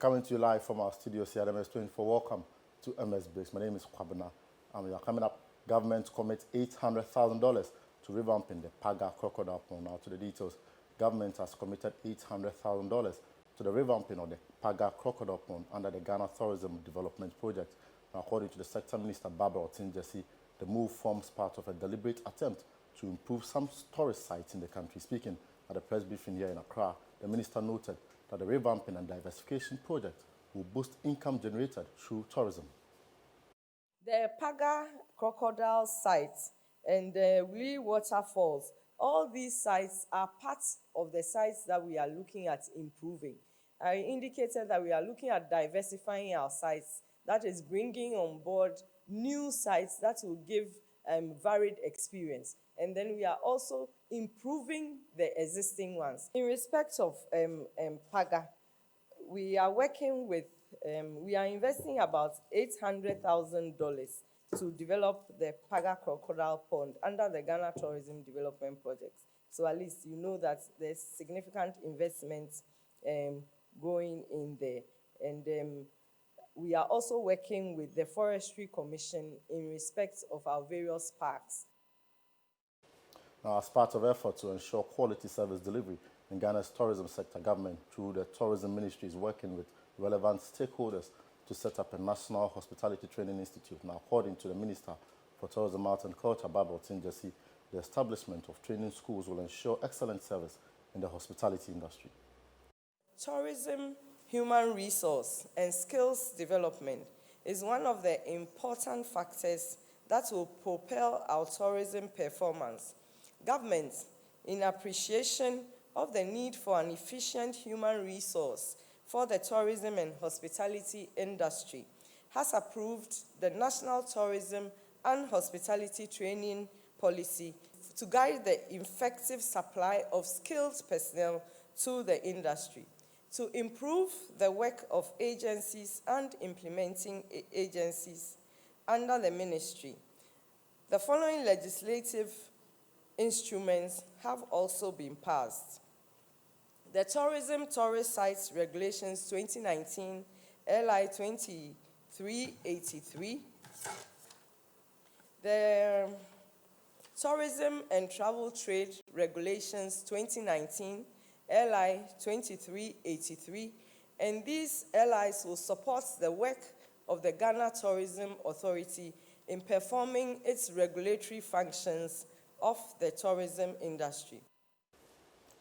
coming to you live from our studios here at MS24. Welcome to MS Base. My name is Kwabena, and we are coming up. Government commits $800,000 to revamping the Paga crocodile pond. Now to the details. Government has committed $800,000 to the revamping of the Paga crocodile pond under the Ghana Tourism Development Project. Now, according to the Sector Minister, Baba Otinjesi, the move forms part of a deliberate attempt to improve some tourist sites in the country. Speaking at a press briefing here in Accra, the minister noted that the revamping and diversification project will boost income generated through tourism. The Paga crocodile sites and the Wee waterfalls, all these sites are parts of the sites that we are looking at improving. I indicated that we are looking at diversifying our sites, that is bringing on board new sites that will give varied experience. And then we are also improving the existing ones. In respect of Paga, we are working with, we are investing about $800,000 to develop the Paga crocodile pond under the Ghana Tourism Development Project. So at least you know that there's significant investments going in there. And we are also working with the Forestry Commission in respect of our various parks. Now, as part of effort to ensure quality service delivery in Ghana's tourism sector, government, through the Tourism Ministry, is working with relevant stakeholders to set up a national hospitality training institute. Now, according to the Minister for Tourism, Arts and Culture, Baba Otinjesi, the establishment of training schools will ensure excellent service in the hospitality industry. Tourism, human resource, and skills development is one of the important factors that will propel our tourism performance. Government, in appreciation of the need for an efficient human resource for the tourism and hospitality industry, has approved the National Tourism and Hospitality Training Policy to guide the effective supply of skilled personnel to the industry, to improve the work of agencies and implementing agencies under the ministry. The following legislative instruments have also been passed. The Tourism Tourist Sites Regulations 2019, LI 2383. The Tourism and Travel Trade Regulations 2019, LI 2383. And these LIs will support the work of the Ghana Tourism Authority in performing its regulatory functions of the tourism industry.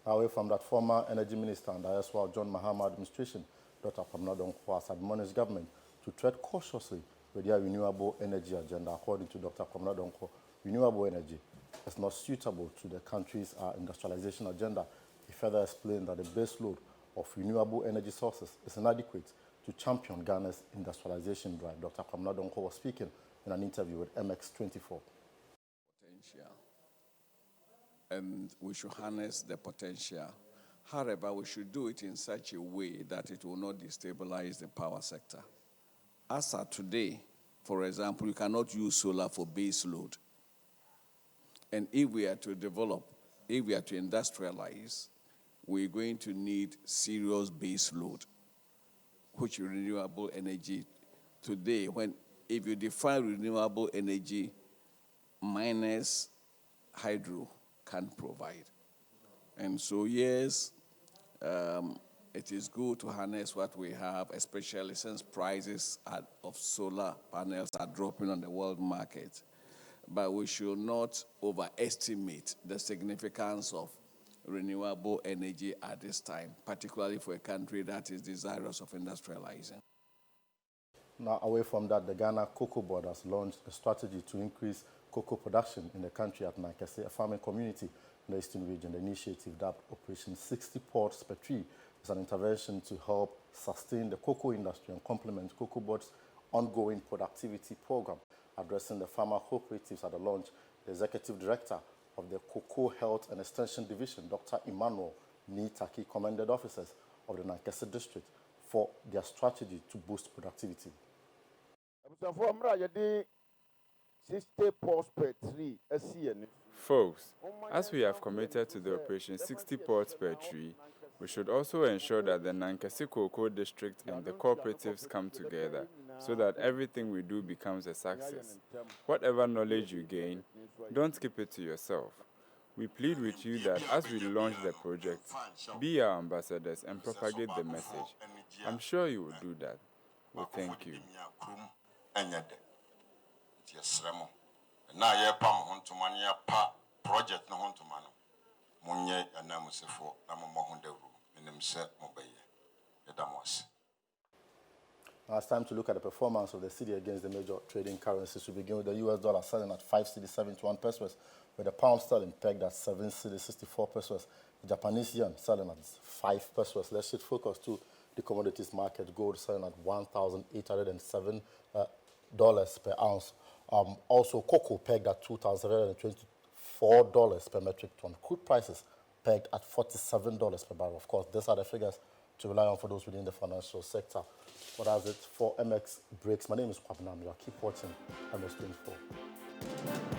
Away from that, former Energy Minister and ISWA John Mahama administration, Dr. Kwabena Donkor, has admonished government to tread cautiously with their renewable energy agenda. According to Dr. Kwabena Donkor, renewable energy is not suitable to the country's industrialization agenda. He further explained that the base load of renewable energy sources is inadequate to champion Ghana's industrialization drive. Dr. Kwabena Donkor was speaking in an interview with MX24. Potential. And we should harness the potential. However, we should do it in such a way that it will not destabilize the power sector. As of today, for example, you cannot use solar for base load. And if we are to develop, if we are to industrialize, we're going to need serious base load, which is renewable energy. Today, if you define renewable energy minus hydro can provide. And so, yes, it is good to harness what we have, especially since prices of solar panels are dropping on the world market. But we should not overestimate the significance of renewable energy at this time, particularly for a country that is desirous of industrializing. Now, away from that, the Ghana COCOBOD has launched a strategy to increase cocoa production in the country at Nankese, a farming community in the eastern region. The initiative, dubbed Operation 60 Pods per Tree, is an intervention to help sustain the cocoa industry and complement COCOBOD's ongoing productivity program. Addressing the farmer cooperatives at the launch, the executive director of the Cocoa Health and Extension Division, Dr. Emmanuel Nitaki, commended officers of the Nankese district for their strategy to boost productivity. 60 pots per tree. Folks, as we have committed to the Operation 60 pots per tree, We should also ensure that the Nankasi Cocoa District and the cooperatives come together so that everything we do becomes a success. Whatever knowledge you gain, don't keep it to yourself. We plead with you that as we launch the project, be our ambassadors and propagate the message. I'm sure you will do that. We thank you. Project Now it's time to look at the performance of the cedi against the major trading currencies. We begin with the US dollar selling at 5 cedi 71 pesos, with the pound sterling pegged at 7 cedi 64 pesos, the Japanese yen selling at 5 pesos. Let's shift focus to the commodities market. Gold selling at $1,807 per ounce. Also, cocoa pegged at $2,724 per metric ton. Crude prices pegged at $47 per barrel. Of course, these are the figures to rely on for those within the financial sector. But that's it for MX Breaks. My name is Kwabena Donkor. Keep watching MS24.